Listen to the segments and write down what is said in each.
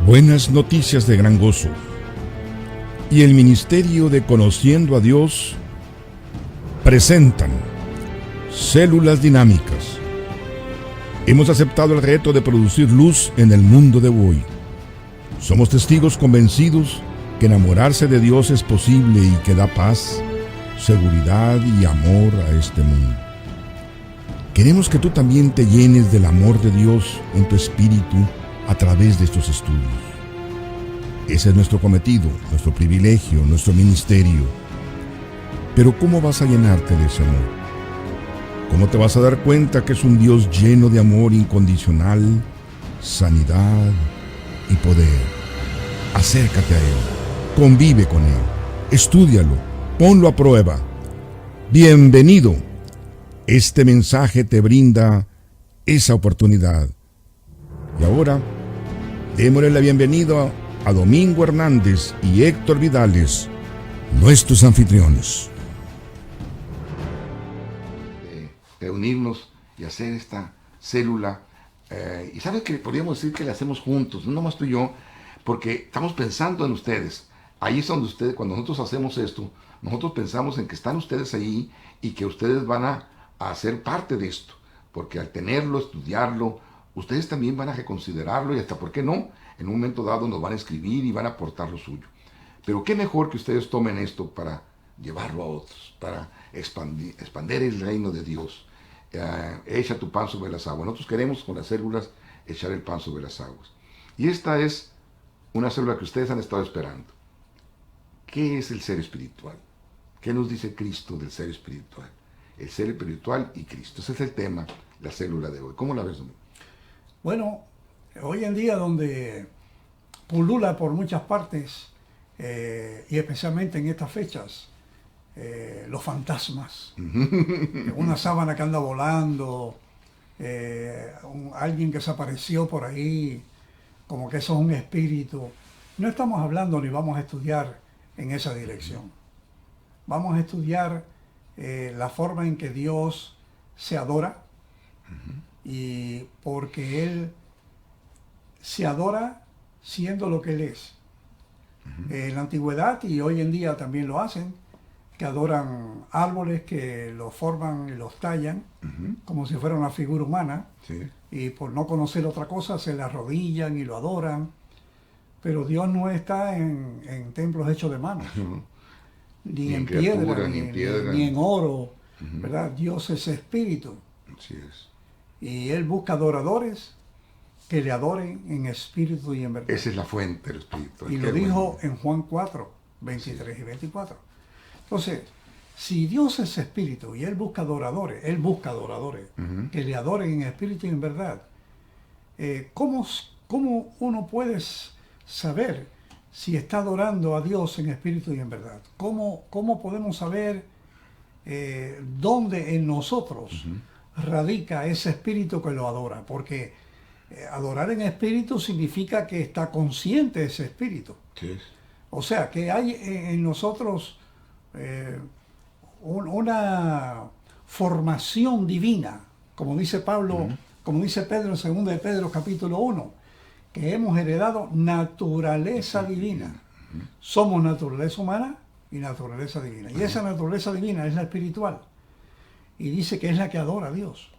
Buenas noticias de gran gozo. Y el Ministerio de Conociendo a Dios presentan Células Dinámicas. Hemos aceptado el reto de producir luz en el mundo de hoy. Somos testigos convencidos que enamorarse de Dios es posible y que da paz, seguridad y amor a este mundo. Queremos que tú también te llenes del amor de Dios en tu espíritu a través de estos estudios. Ese es nuestro cometido, nuestro privilegio, nuestro ministerio. Pero ¿cómo vas a llenarte de ese amor? ¿Cómo te vas a dar cuenta que es un Dios lleno de amor incondicional, sanidad y poder? Acércate a Él, convive con Él, estúdialo, ponlo a prueba. Bienvenido. Este mensaje te brinda esa oportunidad. Y ahora, démosle la bienvenida a Domingo Hernández y Héctor Vidales, nuestros anfitriones. Reunirnos y hacer esta célula. Y sabes que podríamos decir que la hacemos juntos, no nomás tú y yo, porque estamos pensando en ustedes. Ahí es donde ustedes, cuando nosotros hacemos esto, nosotros pensamos en que están ustedes ahí y que ustedes van a ser parte de esto, porque al tenerlo, estudiarlo, ustedes también van a reconsiderarlo y hasta, ¿por qué no? En un momento dado nos van a escribir y van a aportar lo suyo. Pero qué mejor que ustedes tomen esto para llevarlo a otros, para expandir el reino de Dios. Echa tu pan sobre las aguas. Nosotros queremos con las células echar el pan sobre las aguas. Y esta es una célula que ustedes han estado esperando. ¿Qué es el ser espiritual? ¿Qué nos dice Cristo del ser espiritual? El ser espiritual y Cristo. Ese es el tema, la célula de hoy. ¿Cómo la ves, Domingo? Bueno, hoy en día donde pulula por muchas partes, y especialmente en estas fechas, los fantasmas, una sábana que anda volando, alguien que se apareció por ahí, como que eso es un espíritu. No estamos hablando ni vamos a estudiar en esa dirección. Vamos a estudiar la forma en que Dios se adora, y porque Él se adora siendo lo que Él es. En la antigüedad, y hoy en día también lo hacen, que adoran árboles, que los forman y los tallan como si fuera una figura humana, y por no conocer otra cosa se le arrodillan y lo adoran. Pero Dios no está en templos hechos de manos, ni en piedra, ni en oro, ¿verdad? Dios es espíritu. Así es. Y Él busca adoradores que le adoren en espíritu y en verdad. Esa es la fuente del espíritu. Y lo dijo en Juan 4, 23 y 24. Entonces, si Dios es espíritu y Él busca adoradores que le adoren en espíritu y en verdad, ¿cómo uno puede saber si está adorando a Dios en espíritu y en verdad? ¿Cómo podemos saber dónde en nosotros radica ese espíritu que lo adora? Porque adorar en espíritu significa que está consciente ese espíritu. Sí. O sea, que hay en nosotros una formación divina, como dice Pablo, como dice Pedro en 2 de Pedro capítulo 1, que hemos heredado naturaleza divina. Somos naturaleza humana y naturaleza divina. Y esa naturaleza divina es la espiritual. Y dice que es la que adora a Dios.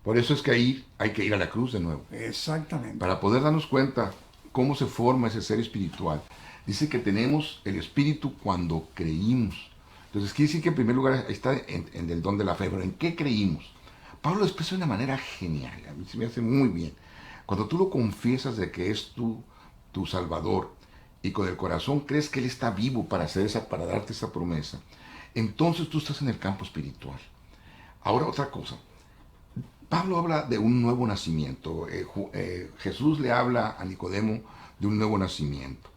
Por eso es que ahí hay que ir a la cruz de nuevo. Exactamente. Para poder darnos cuenta cómo se forma ese ser espiritual. Dice que tenemos el espíritu cuando creímos. Entonces quiere decir que en primer lugar está en el don de la fe. Pero ¿en qué creímos? Pablo lo expresa de una manera genial. A mí se me hace muy bien. Cuando tú lo confiesas de que es tu Salvador y con el corazón crees que Él está vivo para darte esa promesa, entonces tú estás en el campo espiritual. Ahora otra cosa. Pablo habla de un nuevo nacimiento. Jesús le habla a Nicodemo de un nuevo nacimiento.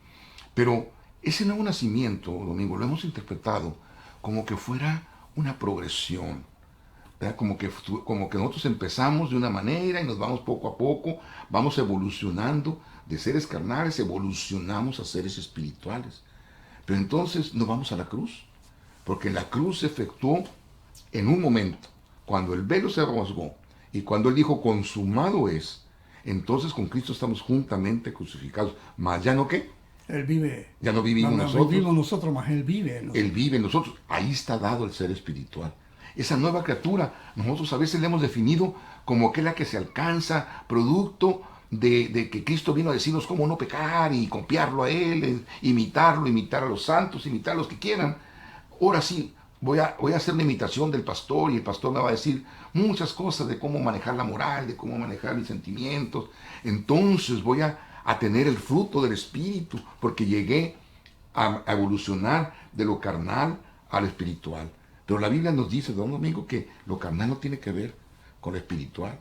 Pero ese nuevo nacimiento, Domingo, lo hemos interpretado como que fuera una progresión. ¿Verdad? Como que nosotros empezamos de una manera y nos vamos poco a poco, vamos evolucionando de seres carnales, evolucionamos a seres espirituales. Pero entonces nos vamos a la cruz, porque la cruz se efectuó en un momento, cuando el velo se rasgó y cuando Él dijo consumado es, entonces con Cristo estamos juntamente crucificados. Mas ya no qué, Él vive. ya no vivimos No nosotros. vivimos nosotros, más Él vive en nosotros. Él vive en nosotros. Ahí está dado el ser espiritual. Esa nueva criatura, nosotros a veces le hemos definido como aquella que se alcanza producto de que Cristo vino a decirnos cómo no pecar y copiarlo a Él, imitarlo, imitar a los santos, imitar a los que quieran. Ahora sí, voy a hacer una imitación del pastor y el pastor me va a decir muchas cosas de cómo manejar la moral, de cómo manejar mis sentimientos. Entonces voy a tener el fruto del Espíritu porque llegué a evolucionar de lo carnal a lo espiritual. Pero la Biblia nos dice, don Domingo, que lo carnal no tiene que ver con lo espiritual.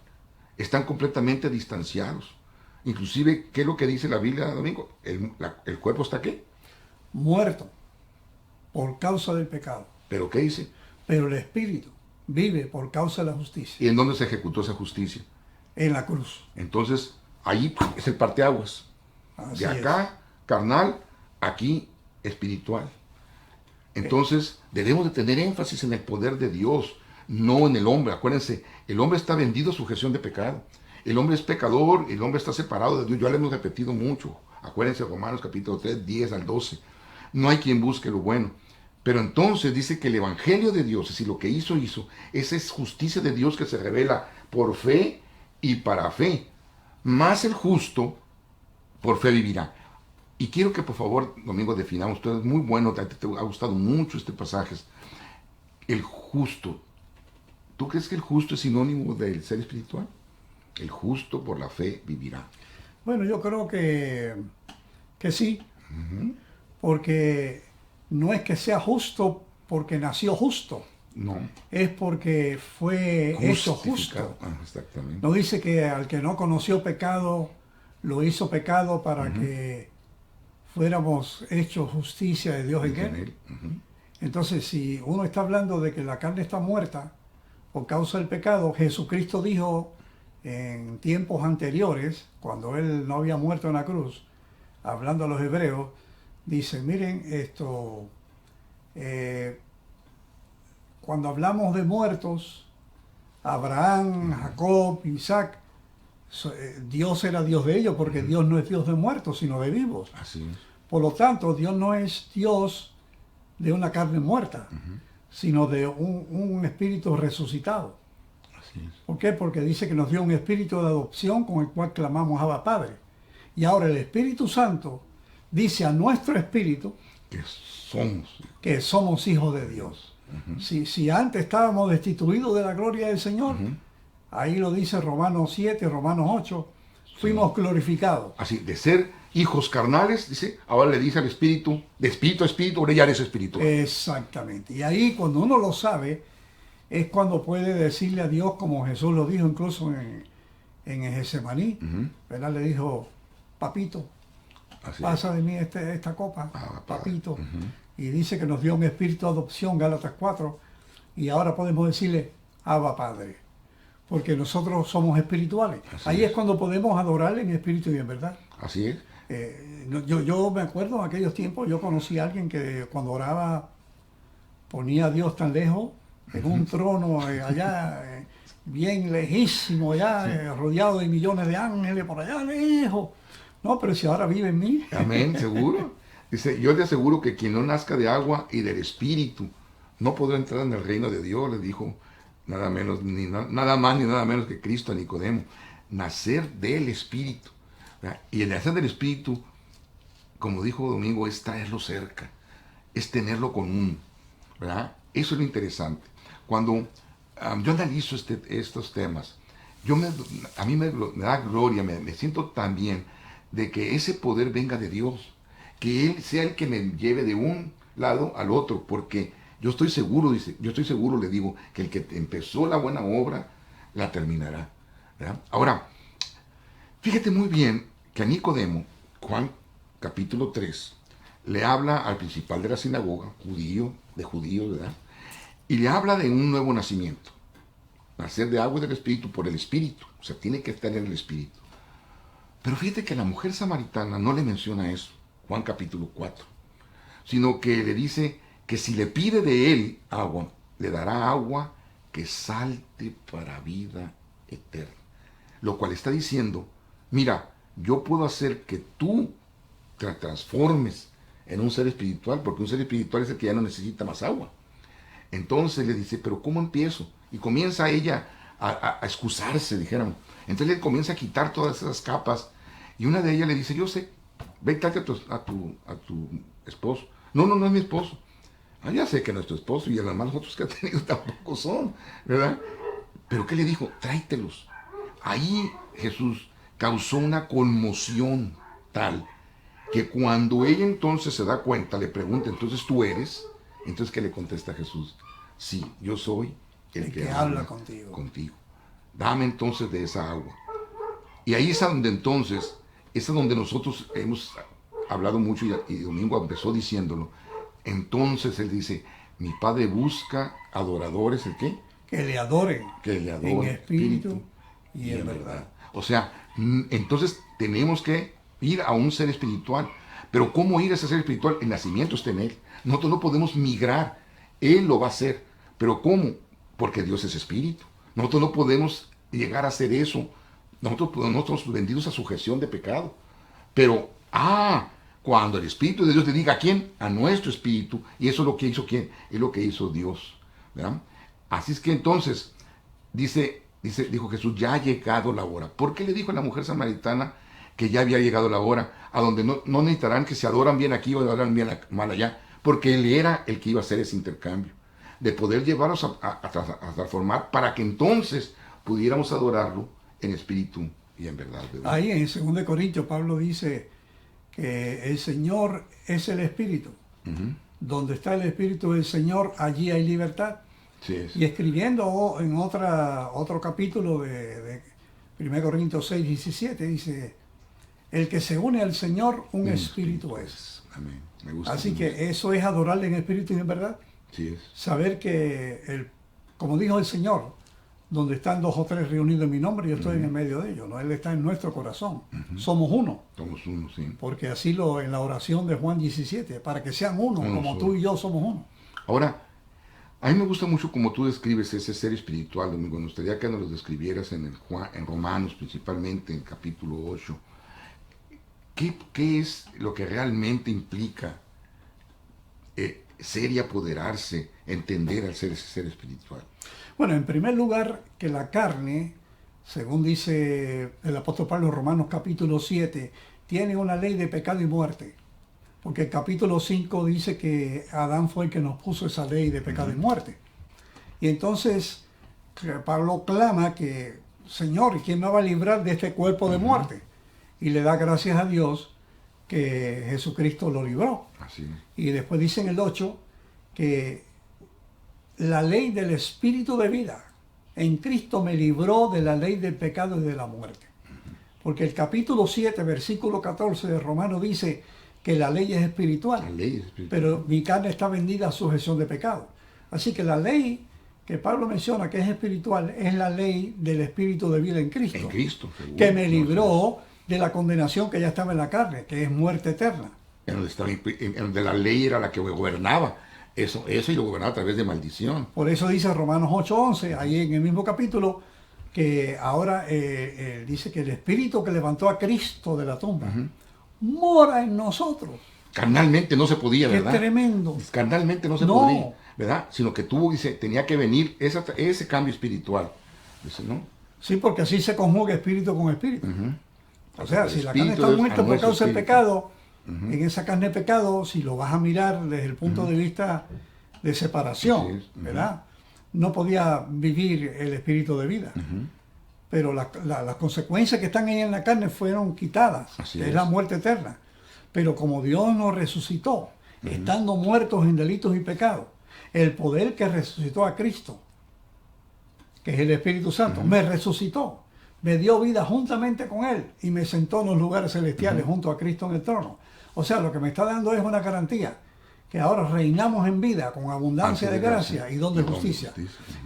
Están completamente distanciados. Inclusive, ¿qué es lo que dice la Biblia, Domingo? ¿El cuerpo está qué? Muerto por causa del pecado. ¿Pero qué dice? Pero el espíritu vive por causa de la justicia. ¿Y en dónde se ejecutó esa justicia? En la cruz. Entonces, ahí es el parteaguas. Así De acá, carnal, aquí, espiritual. Entonces, debemos de tener énfasis en el poder de Dios, no en el hombre. Acuérdense, el hombre está vendido a sujeción de pecado. El hombre es pecador, el hombre está separado de Dios. Ya lo hemos repetido mucho. Acuérdense, Romanos capítulo 3, 10 al 12. No hay quien busque lo bueno. Pero entonces dice que el evangelio de Dios, es decir, lo que hizo, esa es justicia de Dios que se revela por fe y para fe. Más el justo por fe vivirá. Y quiero que por favor, Domingo, definamos, tú eres muy bueno, te ha gustado mucho este pasaje. El justo. ¿Tú crees que el justo es sinónimo del ser espiritual? El justo por la fe vivirá. Bueno, yo creo que sí, porque no es que sea justo porque nació justo, No. es porque fue hecho Justificado. justo. Exactamente. No dice que al que no conoció pecado, lo hizo pecado para que fuéramos hechos justicia de Dios en él. Entonces, si uno está hablando de que la carne está muerta por causa del pecado, Jesucristo dijo en tiempos anteriores, cuando Él no había muerto en la cruz, hablando a los hebreos, dice, miren esto, cuando hablamos de muertos, Abraham, Jacob, Isaac, Dios era Dios de ellos, porque Dios no es Dios de muertos, sino de vivos. Así es. Por lo tanto, Dios no es Dios de una carne muerta, sino de un espíritu resucitado. Así es. ¿Por qué? Porque dice que nos dio un espíritu de adopción con el cual clamamos Abba Padre. Y ahora el Espíritu Santo dice a nuestro espíritu que somos hijos de Dios. Si antes estábamos destituidos de la gloria del Señor, ahí lo dice Romanos 7, Romanos 8, fuimos glorificados. Así, de ser hijos carnales, dice, ahora le dice al espíritu, de espíritu a espíritu, ahora ya eres espiritual. Exactamente. Y ahí cuando uno lo sabe, es cuando puede decirle a Dios, como Jesús lo dijo incluso en el Getsemaní, ¿verdad? Le dijo, papito, pasa de mí esta copa, papito. Y dice que nos dio un espíritu de adopción, Gálatas 4, y ahora podemos decirle, Abba Padre, porque nosotros somos espirituales. Ahí es cuando podemos adorarle en espíritu y en verdad. Así es. Yo me acuerdo en aquellos tiempos, yo conocí a alguien que cuando oraba ponía a Dios tan lejos, en un trono allá, bien lejísimo, allá, rodeado de millones de ángeles, por allá lejos. No, pero si ahora vive en mí. Amén, seguro. Dice, yo te aseguro que quien no nazca de agua y del espíritu no podrá entrar en el reino de Dios, le dijo nada más ni nada menos que Cristo a Nicodemo. Nacer del espíritu. ¿Verdad? Y el nacer del espíritu, como dijo Domingo, es traerlo cerca, es tenerlo común, ¿verdad? Eso es lo interesante. Cuando yo analizo estos temas, a mí me da gloria, me siento tan bien de que ese poder venga de Dios, que Él sea el que me lleve de un lado al otro, porque yo estoy seguro, le digo, que el que empezó la buena obra, la terminará, ¿verdad? Ahora, fíjate muy bien que a Nicodemo, Juan capítulo 3, le habla al principal de la sinagoga, de judíos, ¿verdad? Y le habla de un nuevo nacimiento, nacer de agua y del espíritu por el espíritu, o sea, tiene que estar en el espíritu. Pero fíjate que la mujer samaritana no le menciona eso, Juan capítulo 4, sino que le dice que si le pide de él agua, le dará agua que salte para vida eterna. Lo cual está diciendo mira, yo puedo hacer que tú te transformes en un ser espiritual, porque un ser espiritual es el que ya no necesita más agua. Entonces le dice, pero ¿cómo empiezo? Y comienza ella a excusarse, dijéramos. Entonces le comienza a quitar todas esas capas, y una de ellas le dice, yo sé, ve, tráete a tu esposo. No, no, no es mi esposo. Ah, ya sé que no es tu esposo, y además los otros que ha tenido tampoco son, ¿verdad? Pero ¿qué le dijo? Tráetelos. Ahí Jesús causó una conmoción tal que cuando ella entonces se da cuenta, le pregunta, entonces tú eres, entonces ¿qué le contesta Jesús? Sí, yo soy el que habla contigo. Dame entonces de esa agua. Y ahí es donde entonces, es donde nosotros hemos hablado mucho, y Domingo empezó diciéndolo. Entonces él dice, mi Padre busca adoradores, ¿el qué? Que le adoren. Que le adoren en espíritu y en verdad. O sea, entonces tenemos que ir a un ser espiritual. Pero ¿cómo ir a ese ser espiritual? El nacimiento está en él. Nosotros no podemos migrar. Él lo va a hacer. ¿Pero cómo? Porque Dios es espíritu. Nosotros no podemos llegar a hacer eso. Nosotros vendidos a sujeción de pecado. Pero, cuando el Espíritu de Dios le diga a quién, a nuestro espíritu, y eso es lo que hizo quién, es lo que hizo Dios, ¿verdad? Así es que entonces, dijo Jesús, ya ha llegado la hora. ¿Por qué le dijo a la mujer samaritana que ya había llegado la hora, a donde no necesitarán que se adoran bien aquí o adoran bien mal allá? Porque Él era el que iba a hacer ese intercambio, de poder llevarlos a transformar, para que entonces pudiéramos adorarlo en espíritu y en verdad, ¿verdad? Ahí en 2 Corintios Pablo dice que el Señor es el Espíritu. Donde está el Espíritu del Señor, allí hay libertad. Sí, es. Y escribiendo en otro capítulo de 1 Corintios 6, 17, dice, el que se une al Señor, un espíritu es. Amén. Me gusta. Así que eso es adorarle en espíritu y en verdad. Sí es. Saber que, como dijo el Señor, donde están 2 o 3 reunidos en mi nombre, yo estoy en el medio de ellos, ¿no? Él está en nuestro corazón. Somos uno. Somos uno, sí. Porque así en la oración de Juan 17, para que sean uno, como solo. tú y yo somos uno. Ahora, a mí me gusta mucho como tú describes ese ser espiritual, Domingo. Me gustaría que nos lo describieras en Romanos, principalmente en el capítulo 8. ¿Qué es lo que realmente implica ser y apoderarse, entender al ser ese ser espiritual? Bueno, en primer lugar, que la carne, según dice el apóstol Pablo en Romanos capítulo 7, tiene una ley de pecado y muerte. Porque el capítulo 5 dice que Adán fue el que nos puso esa ley de pecado y muerte. Y entonces Pablo clama que, Señor, ¿quién me va a librar de este cuerpo de muerte? Y le da gracias a Dios que Jesucristo lo libró. Así es. Y después dice en el 8 que la ley del espíritu de vida en Cristo me libró de la ley del pecado y de la muerte. Porque el capítulo 7, versículo 14 de Romanos dice que la ley es espiritual, La ley es espiritual. pero mi carne está vendida a sujeción de pecado. Así que la ley que Pablo menciona que es espiritual es la ley del espíritu de vida en Cristo. En Cristo, seguro. Que me libró de la condenación que ya estaba en la carne, que es muerte eterna. En donde la ley era la que gobernaba. Eso y lo gobernaba a través de maldición. Por eso dice Romanos 8:11, ahí en el mismo capítulo, que ahora dice que el espíritu que levantó a Cristo de la tumba mora en nosotros. Carnalmente no se podía, Qué ¿verdad? tremendo. Carnalmente no se No. podía, ¿verdad? Sino que tenía que venir ese cambio espiritual. Dice, ¿no? Sí, porque así se conjuga espíritu con espíritu. O sea, El si la espíritu carne está de Dios muerta a por nuestro causa del espíritu. pecado, en esa carne de pecado, si lo vas a mirar desde el punto de vista de separación, Así es. ¿verdad? No podía vivir el espíritu de vida. Pero las consecuencias que están ahí en la carne fueron quitadas, Así que es es. la muerte eterna. Pero como Dios nos resucitó, estando muertos en delitos y pecados, el poder que resucitó a Cristo, que es el Espíritu Santo, me resucitó, me dio vida juntamente con Él y me sentó en los lugares celestiales junto a Cristo en el trono. O sea, lo que me está dando es una garantía, que ahora reinamos en vida con abundancia de gracia y don de justicia.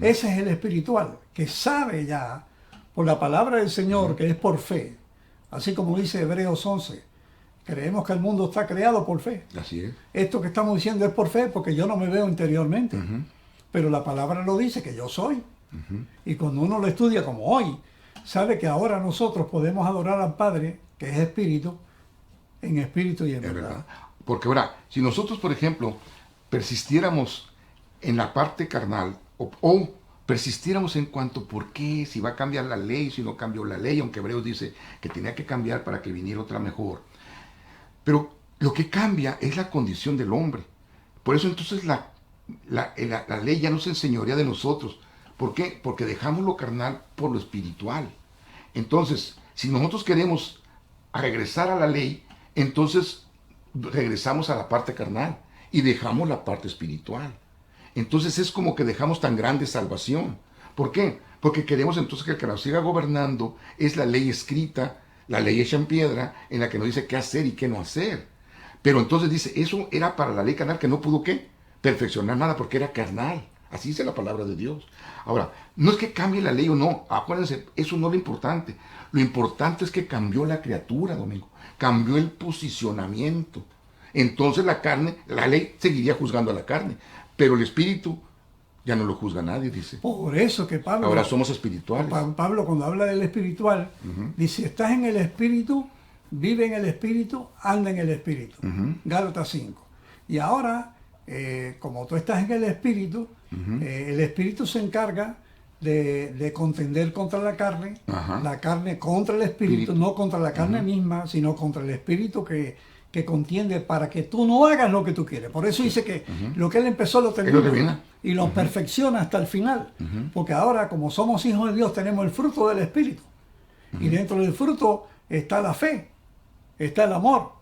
Ese es el espiritual, que sabe ya por la palabra del Señor que es por fe. Así como dice Hebreos 11, creemos que el mundo está creado por fe. Así es. Esto que estamos diciendo es por fe porque yo no me veo interiormente. Pero la palabra lo dice que yo soy. Y cuando uno lo estudia como hoy, sabe que ahora nosotros podemos adorar al Padre, que es espíritu y en Es verdad. verdad. Porque ahora, si nosotros, por ejemplo, persistiéramos en la parte carnal o persistiéramos en cuanto por qué, si va a cambiar la ley, si no cambió la ley, aunque Hebreos dice que tenía que cambiar para que viniera otra mejor. Pero lo que cambia es la condición del hombre. Por eso entonces la ley ya no se enseñorea de nosotros. ¿Por qué? Porque dejamos lo carnal por lo espiritual. Entonces, si nosotros queremos regresar a la ley, entonces regresamos a la parte carnal y dejamos la parte espiritual. Entonces es como que dejamos tan grande salvación. ¿Por qué? Porque queremos entonces que el que nos siga gobernando es la ley escrita, la ley hecha en piedra, en la que nos dice qué hacer y qué no hacer. Pero entonces dice, eso era para la ley carnal que no pudo ¿qué? Perfeccionar nada porque era carnal. Así dice la palabra de Dios. Ahora, no es que cambie la ley o no, acuérdense, eso no es lo importante. Lo importante es que cambió la criatura, Domingo. Cambió el posicionamiento. Entonces la carne, la ley seguiría juzgando a la carne, pero el espíritu ya no lo juzga nadie, dice. Por eso que Pablo, Ahora somos espirituales. Pablo cuando habla del espiritual, dice, estás en el espíritu, vive en el espíritu, anda en el espíritu. Gálatas 5. Y ahora, como tú estás en el espíritu se encarga de contender contra la carne contra el espíritu, no contra la carne misma, sino contra el espíritu que contiende para que tú no hagas lo que tú quieres. Por eso dice que lo que él empezó lo termina y lo perfecciona hasta el final. Porque ahora, como somos hijos de Dios, tenemos el fruto del espíritu. Y dentro del fruto está la fe, está el amor,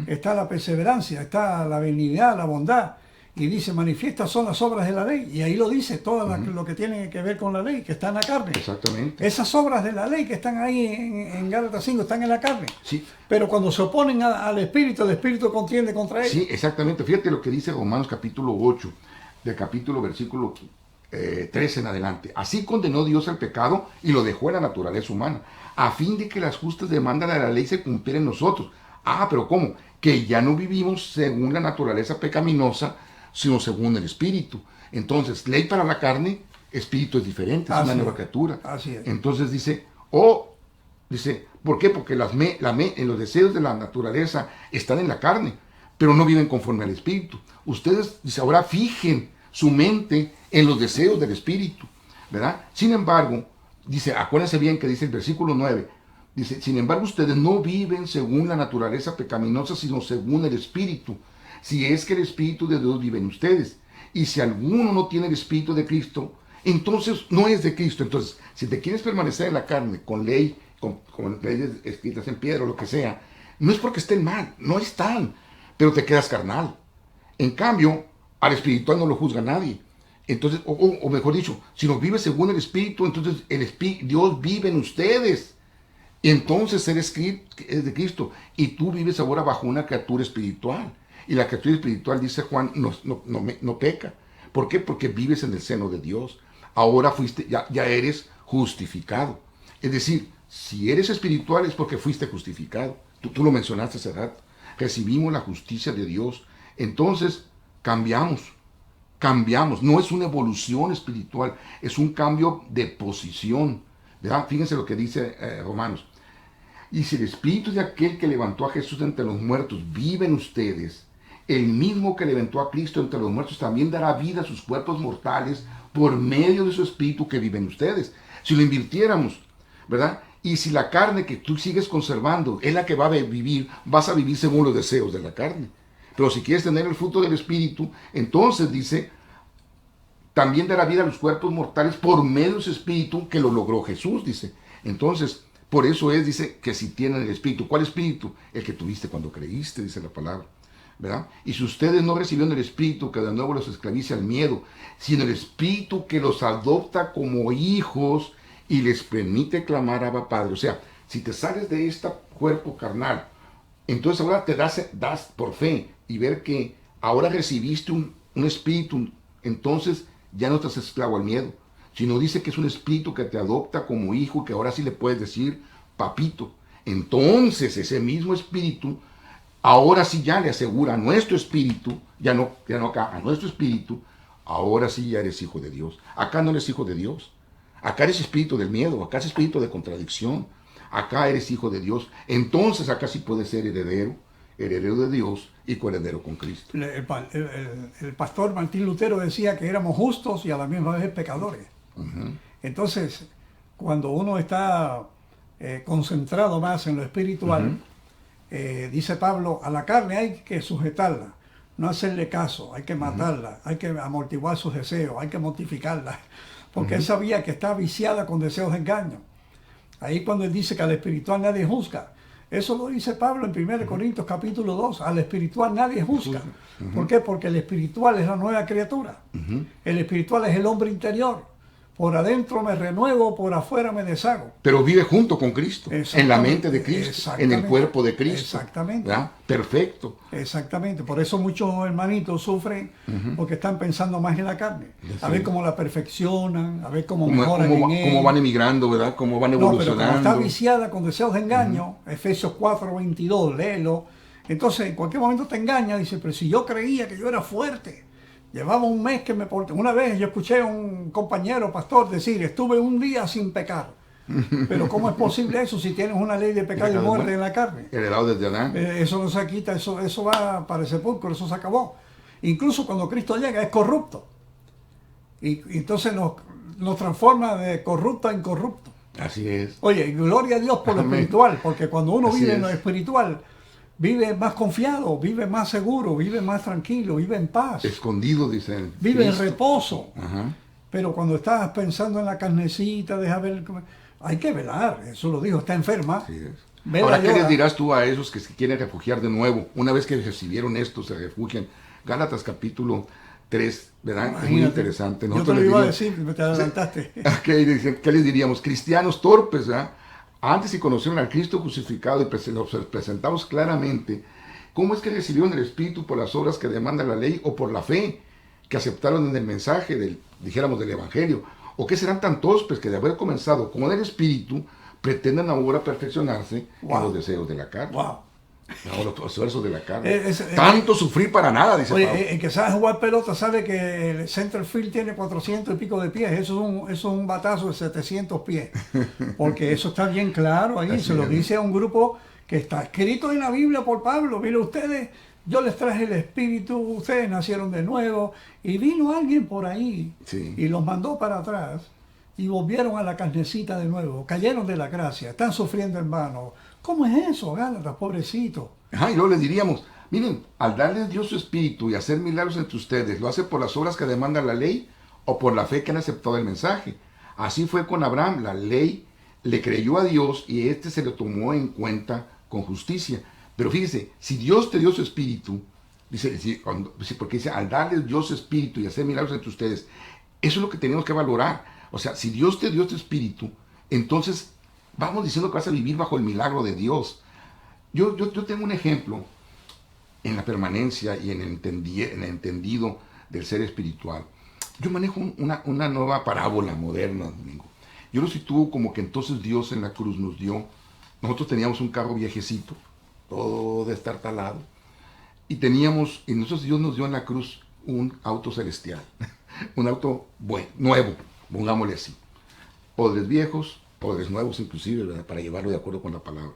está la perseverancia, está la benignidad, la bondad. Y dice, manifiestas son las obras de la ley. Y ahí lo dice, todo lo que tiene que ver con la ley, que está en la carne. Exactamente. Esas obras de la ley que están ahí en Gálatas 5 están en la carne. Sí. Pero cuando se oponen al espíritu, el espíritu contiende contra ellos. Sí, exactamente. Fíjate lo que dice Romanos capítulo 8, del capítulo versículo 13 en adelante. Así condenó Dios el pecado y lo dejó en la naturaleza humana, a fin de que las justas demandas de la ley se cumplieran en nosotros. Ah, pero ¿cómo? Que ya no vivimos según la naturaleza pecaminosa, sino según el espíritu. Entonces, ley para la carne, espíritu es diferente, es una nueva criatura. Así es. Entonces dice, ¿por qué? Porque en los deseos de la naturaleza están en la carne, pero no viven conforme al espíritu. Ustedes, dice, ahora fijen su mente en los deseos del espíritu, ¿verdad? Sin embargo, dice, acuérdense bien que dice el versículo 9, dice, sin embargo ustedes no viven según la naturaleza pecaminosa, sino según el espíritu, si es que el espíritu de Dios vive en ustedes. Y si alguno no tiene el espíritu de Cristo, entonces no es de Cristo. Entonces, si te quieres permanecer en la carne con ley, con leyes escritas en piedra o lo que sea, no es porque estén mal, no están, pero te quedas carnal. En cambio, al espiritual no lo juzga nadie. Entonces, o mejor dicho, si no vives según el espíritu, entonces Dios vive en ustedes. Entonces eres de Cristo y tú vives ahora bajo una criatura espiritual. Y la criatura espiritual, dice Juan, no peca. ¿Por qué? Porque vives en el seno de Dios. Ahora ya eres justificado. Es decir, si eres espiritual es porque fuiste justificado. Tú lo mencionaste hace rato. Recibimos la justicia de Dios. Entonces, cambiamos. No es una evolución espiritual, es un cambio de posición. ¿Verdad? Fíjense lo que dice Romanos. Y si el espíritu de aquel que levantó a Jesús de entre los muertos vive en ustedes, el mismo que levantó a Cristo entre los muertos también dará vida a sus cuerpos mortales por medio de su espíritu que vive en ustedes. Si lo invirtiéramos, ¿verdad? Y si la carne que tú sigues conservando es la que va a vivir, vas a vivir según los deseos de la carne. Pero si quieres tener el fruto del espíritu, entonces dice, también dará vida a los cuerpos mortales por medio de su espíritu que lo logró Jesús, dice. Entonces, por eso dice que si tienen el espíritu. ¿Cuál espíritu? El que tuviste cuando creíste, dice la palabra, ¿verdad? Y si ustedes no recibieron el espíritu que de nuevo los esclaviza al miedo, sino el espíritu que los adopta como hijos y les permite clamar a Abba Padre. O sea, si te sales de este cuerpo carnal, entonces ahora te das por fe y ver que ahora recibiste un espíritu, entonces ya no estás esclavo al miedo, sino dice que es un espíritu que te adopta como hijo, que ahora sí le puedes decir papito. Entonces ese mismo espíritu ahora sí ya le asegura a nuestro espíritu, ya no acá, a nuestro espíritu, ahora sí ya eres hijo de Dios. Acá no eres hijo de Dios, Acá eres espíritu del miedo, acá es espíritu de contradicción, acá eres hijo de Dios. Entonces acá sí puedes ser heredero de Dios y coheredero con Cristo. El pastor Martín Lutero decía que éramos justos y a la misma vez pecadores. Entonces, cuando uno está concentrado más en lo espiritual, dice Pablo, a la carne hay que sujetarla, no hacerle caso, hay que matarla, hay que amortiguar sus deseos, hay que mortificarla, porque él sabía que está viciada con deseos de engaño. Ahí cuando él dice que al espiritual nadie juzga, eso lo dice Pablo en 1 Corintios capítulo 2, al espiritual nadie juzga. ¿Por qué? Porque el espiritual es la nueva criatura. El espiritual es el hombre interior. Por adentro me renuevo, por afuera me deshago. Pero vive junto con Cristo, en la mente de Cristo, en el cuerpo de Cristo. Exactamente. ¿Verdad? Perfecto. Exactamente. Por eso muchos hermanitos sufren porque están pensando más en la carne. A ver cómo la perfeccionan, a ver cómo mejoran cómo van emigrando, ¿verdad? Cómo van evolucionando. Pero como está viciada con deseos de engaño, Efesios 4:22, léelo. Entonces en cualquier momento te engaña, dice, pero si yo creía que yo era fuerte. Llevaba un mes que me porté. Una vez yo escuché a un compañero pastor decir, estuve un día sin pecar. Pero ¿cómo es posible eso si tienes una ley de pecado y muerte en la carne? Heredado desde Adán. Eso no se quita, eso va para el sepulcro, eso se acabó. Incluso cuando Cristo llega es corrupto. Y entonces nos transforma de corrupto a incorrupto. Así es. Oye, gloria a Dios por lo espiritual, porque cuando uno vive en lo espiritual, vive más confiado, vive más seguro, vive más tranquilo, vive en paz. Escondido, dicen. Vive en reposo. Pero cuando estás pensando en la carnecita, deja ver, hay que velar, eso lo dijo, está enferma. Así es. Ahora, ¿qué les dirás tú a esos que se quieren refugiar de nuevo? Una vez que recibieron esto, se refugian. Gálatas capítulo 3, ¿verdad? Imagínate, es muy interesante. Yo te lo iba a decir, me te adelantaste. ¿Qué les diríamos? Cristianos torpes, ¿verdad? Antes si conocieron al Cristo crucificado y los presentamos claramente, ¿cómo es que recibieron el Espíritu por las obras que demanda la ley o por la fe que aceptaron en el mensaje del Evangelio? ¿O qué serán tan torpes que de haber comenzado con el Espíritu pretenden ahora perfeccionarse en los deseos de la carne? No, los esfuerzos de la carne. Tanto sufrir para nada, dice Pablo. El que sabe jugar pelota sabe que el center field tiene 400 y pico de pies. Eso es un batazo de 700 pies. Porque eso está bien claro ahí. Así se lo dice a un grupo que está escrito en la Biblia por Pablo. Mire ustedes, yo les traje el Espíritu, ustedes nacieron de nuevo. Y vino alguien por ahí y los mandó para atrás. Y volvieron a la carnecita de nuevo. Cayeron de la gracia. Están sufriendo en vano. ¿Cómo es eso, Gálatas, pobrecito? Y luego les diríamos, miren, al darles Dios su Espíritu y hacer milagros entre ustedes, ¿lo hace por las obras que demanda la ley o por la fe que han aceptado el mensaje? Así fue con Abraham, la ley le creyó a Dios y éste se lo tomó en cuenta con justicia. Pero fíjese, si Dios te dio su Espíritu, porque dice, al darles Dios su Espíritu y hacer milagros entre ustedes, eso es lo que tenemos que valorar. O sea, si Dios te dio su Espíritu, entonces vamos diciendo que vas a vivir bajo el milagro de Dios. Yo tengo un ejemplo en la permanencia y en el entendido del ser espiritual. Yo manejo una nueva parábola moderna, Domingo. Yo lo sitúo como que entonces Dios en la cruz nos dio, nosotros teníamos un carro viejecito, todo destartalado, y nosotros Dios nos dio en la cruz un auto celestial, un auto nuevo, pongámosle así. Odres viejos, odres nuevos inclusive, ¿verdad? Para llevarlo de acuerdo con la palabra.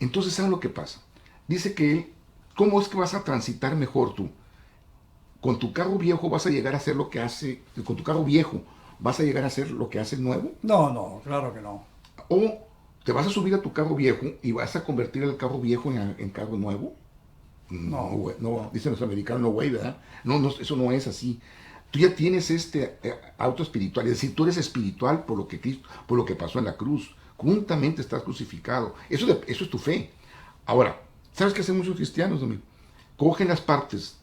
Entonces, ¿saben lo que pasa? Dice que, ¿cómo es que vas a transitar mejor tú? Con tu carro viejo vas a llegar a hacer lo que hace, con tu carro viejo vas a llegar a hacer lo que hace el nuevo. No, claro que no. O te vas a subir a tu carro viejo y vas a convertir el carro viejo en carro nuevo. No, dicen los americanos, no way, ¿verdad? No, eso no es así. Tú ya tienes este auto espiritual, es decir, tú eres espiritual por lo que pasó en la cruz. Juntamente estás crucificado. Eso es tu fe. Ahora, ¿sabes qué hacen muchos cristianos, Domingo? Cogen las partes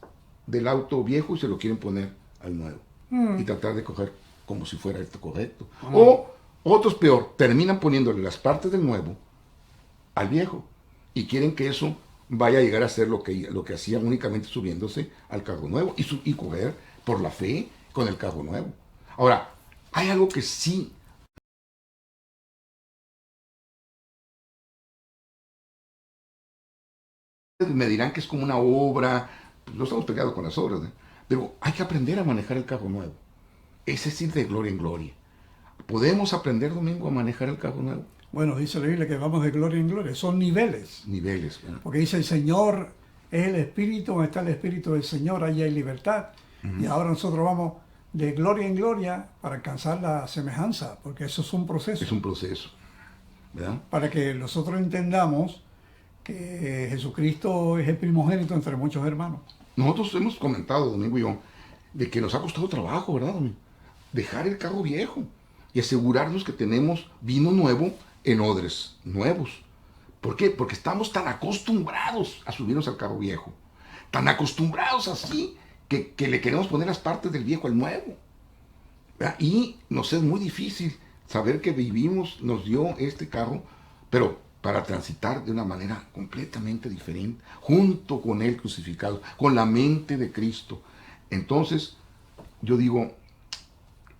del auto viejo y se lo quieren poner al nuevo. Y tratar de coger como si fuera esto correcto. O otros peor, terminan poniéndole las partes del nuevo al viejo. Y quieren que eso vaya a llegar a ser lo que hacían únicamente subiéndose al carro nuevo. Y coger por la fe con el carro nuevo. Ahora, hay algo que sí me dirán que es como una obra, pues no estamos peleados con las obras, ¿eh? Pero hay que aprender a manejar el carro nuevo. Es decir, de gloria en gloria. ¿Podemos aprender, Domingo, a manejar el carro nuevo? Bueno, dice la Biblia que vamos de gloria en gloria. Son niveles. Niveles. ¿Verdad? Porque dice el Señor es el Espíritu, donde está el Espíritu del Señor, allí hay libertad. Y ahora nosotros vamos de gloria en gloria para alcanzar la semejanza, porque eso es un proceso. Es un proceso, ¿verdad? Para que nosotros entendamos que Jesucristo es el primogénito entre muchos hermanos. Nosotros hemos comentado, Domingo y yo, de que nos ha costado trabajo, ¿verdad, Domingo? Dejar el carro viejo y asegurarnos que tenemos vino nuevo en odres nuevos. ¿Por qué? Porque estamos tan acostumbrados a subirnos al carro viejo, tan acostumbrados así, que le queremos poner las partes del viejo al nuevo, ¿verdad? Y nos es muy difícil saber que vivimos, nos dio este carro, pero para transitar de una manera completamente diferente, junto con Él crucificado, con la mente de Cristo. Entonces, yo digo,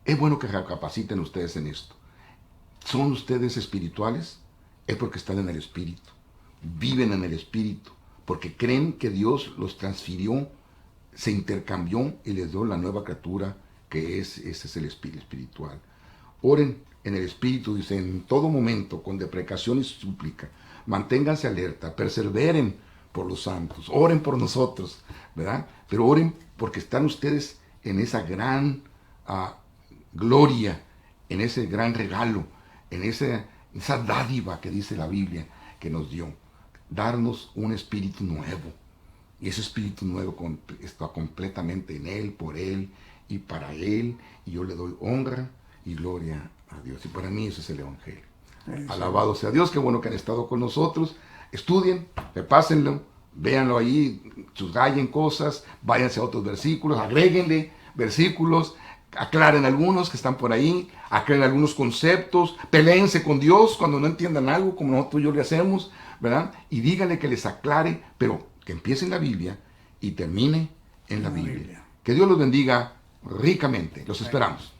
es bueno que capaciten ustedes en esto. ¿Son ustedes espirituales? Es porque están en el Espíritu, viven en el Espíritu, porque creen que Dios los transfirió, se intercambió y les dio la nueva criatura que ese es el espíritu espiritual. Oren en el Espíritu, dice, en todo momento, con deprecación y súplica, manténganse alerta, perseveren por los santos, oren por nosotros, ¿verdad? Pero oren porque están ustedes en esa gran gloria, en ese gran regalo, en esa dádiva que dice la Biblia que nos dio, darnos un espíritu nuevo. Y ese espíritu nuevo está completamente en Él, por Él y para Él. Y yo le doy honra y gloria a Dios. Y para mí ese es el Evangelio. Sí. Alabado sea Dios, qué bueno que han estado con nosotros. Estudien, repásenlo, véanlo ahí, subrayen cosas, váyanse a otros versículos, agréguenle versículos, aclaren algunos que están por ahí, aclaren algunos conceptos, peleense con Dios cuando no entiendan algo, como nosotros y yo le hacemos, ¿verdad? Y díganle que les aclare, pero que empiece en la Biblia y termine en la Biblia. Que Dios los bendiga ricamente. Los esperamos.